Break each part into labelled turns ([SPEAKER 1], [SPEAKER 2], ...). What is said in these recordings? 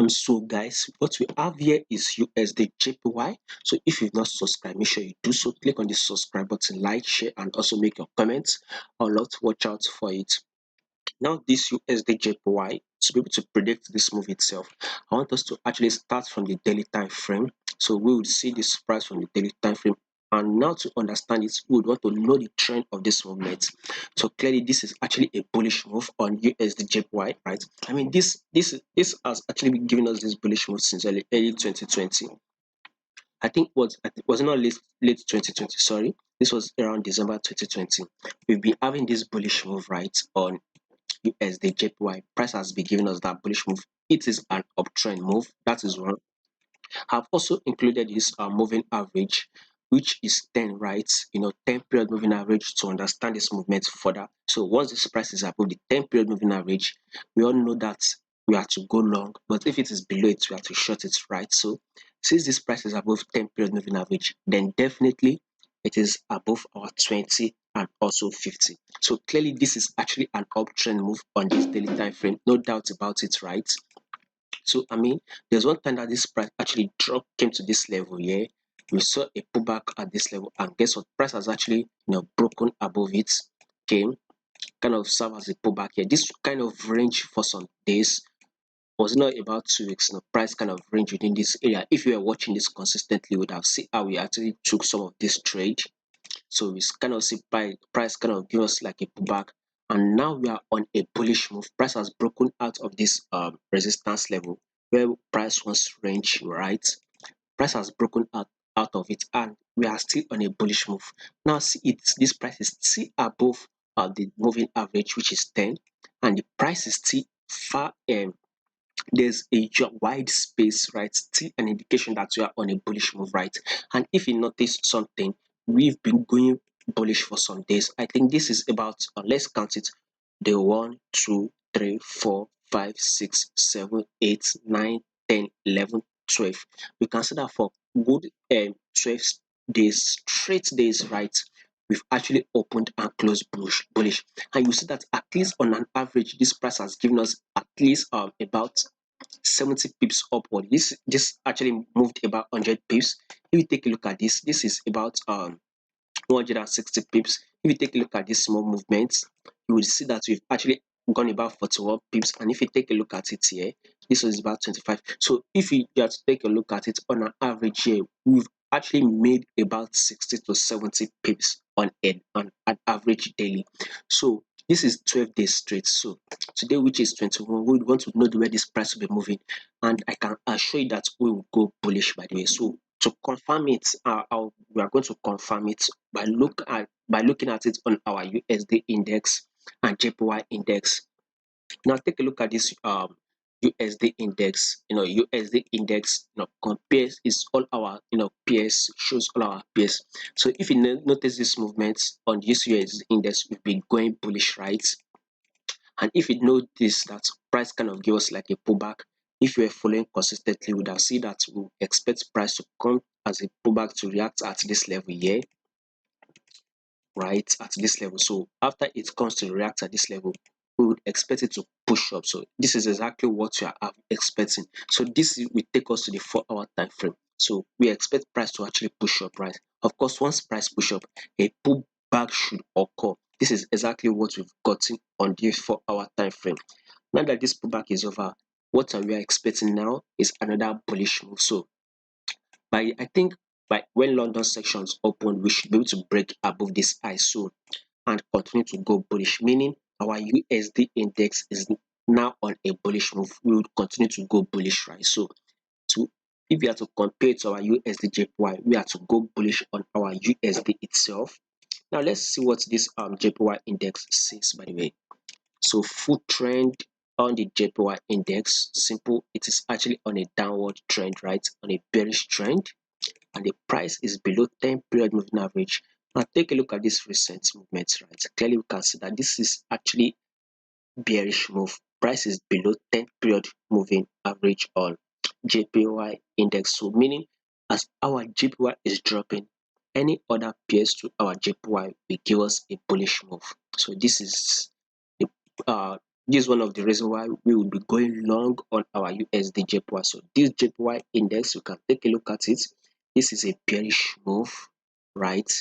[SPEAKER 1] So guys, what we have here is USDJPY. So if you've not subscribed, make sure you do so. Click on the subscribe button, like, share, and also make your comments. A lot, watch out for it. Now, this USDJPY, to be able to predict this move itself, I want us to actually start from the daily time frame. So we will see this price from the daily time frame. And now to understand it, we would want to know the trend of this movement. So clearly, this is actually a bullish move on USDJPY, right? I mean, this has actually been giving us this bullish move since early 2020. I think was it not late 2020, sorry. This was around December 2020. We've been having this bullish move, right, on USD JPY. Price has been giving us that bullish move. It is an uptrend move. That is one. I've also included this moving average, which is 10, right? 10 period moving average to understand this movement further. So once this price is above the 10 period moving average, we all know that we have to go long, but if it is below it, we have to short it, right? So since this price is above 10 period moving average, then definitely it is above our 20 and also 50. So clearly this is actually an uptrend move on this daily time frame, no doubt about it, right? So I mean, there's one time that this price actually dropped, came to this level here. We saw a pullback at this level, and guess what? Price has actually broken above it, came kind of serve as a pullback here. This kind of range for some days was not about 2 weeks. Price kind of range within this area. If you were watching this consistently, you would have seen how we actually took some of this trade. So we kind of see price kind of give us like a pullback, and now we are on a bullish move. Price has broken out of this resistance level where price was range, right? Price has broken out of it, and we are still on a bullish move. Now see it, this price is still above the moving average, which is 10, and the price is still far there's a wide space, right? Still an indication that we are on a bullish move, right? And if you notice something, we've been going bullish for some days. I think this is about, let's count it, the 1, 2, 3, 4, 5, 6, 7, 8, 9, 10, 11, 12. We consider for good 12 days, straight days, right? We've actually opened and closed bullish, and you see that at least on an average, this price has given us at least about 70 pips upward. This actually moved about 100 pips. If you take a look at this, this is about 160 pips. If you take a look at this small movement, you will see that we've actually gone about 41 pips. And if you take a look at it here, this was about 25. So if you have to take a look at it on an average here, we've actually made about 60 to 70 pips on an average daily. So this is 12 days straight. So today, which is 21, we want to know where this price will be moving, and I can assure you that we will go bullish, by the way. So to confirm it, we are going to confirm it by looking at it on our USD index and JPY index. Now take a look at this USD index. USD index compares is all our peers, shows all our peers. So if you notice this movement on this USD index, we've been going bullish, right? And if you notice that price kind of give us like a pullback, if you are following consistently, we would have seen that we expect price to come as a pullback to react at this level here, right? At this level. So after it comes to react at this level, we would expect it to push up. So this is exactly what we are expecting. So this will take us to the 4-hour time frame. So we expect price to actually push up, right? Of course, once price push up, a pullback should occur. This is exactly what we've gotten on the 4-hour time frame. Now that this pullback is over, what we are expecting now is another bullish move. So I think by when London sections open, we should be able to break above this high soon and continue to go bullish, meaning our USD index is now on a bullish move. We will continue to go bullish, right? So if we are to compare to our USD JPY, we are to go bullish on our USD itself. Now let's see what this JPY index says, by the way. So full trend on the JPY index, simple, it is actually on a downward trend, right? On a bearish trend, and the price is below 10 period moving average. Now take a look at this recent movement, right? Clearly we can see that this is actually bearish move. Price is below 10 period moving average on JPY index. So meaning as our JPY is dropping, any other peers to our JPY will give us a bullish move. So this is the This is one of the reasons why we will be going long on our USDJPY. So this JPY index, you can take a look at it. This is a bearish move, right?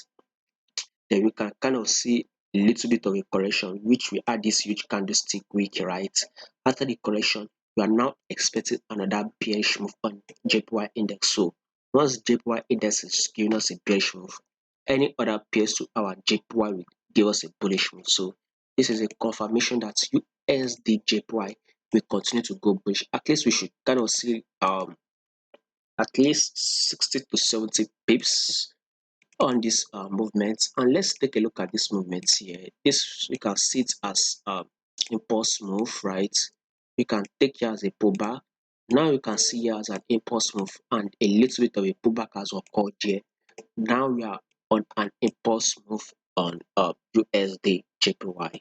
[SPEAKER 1] Then we can kind of see a little bit of a correction, which we had this huge candlestick week, right? After the correction, we are now expecting another bearish move on JPY index. So once JPY index is giving us a bearish move, any other pairs to our JPY will give us a bullish move. So this is a confirmation that USDJPY will continue to go bullish. At least we should kind of see at least 60 to 70 pips on this movement. And let's take a look at this movement here. This, you can see it as impulse move, right? You can take here as a pullback. Now you can see here as an impulse move, and a little bit of a pullback has occurred here. Now we are on an impulse move on USD JPY.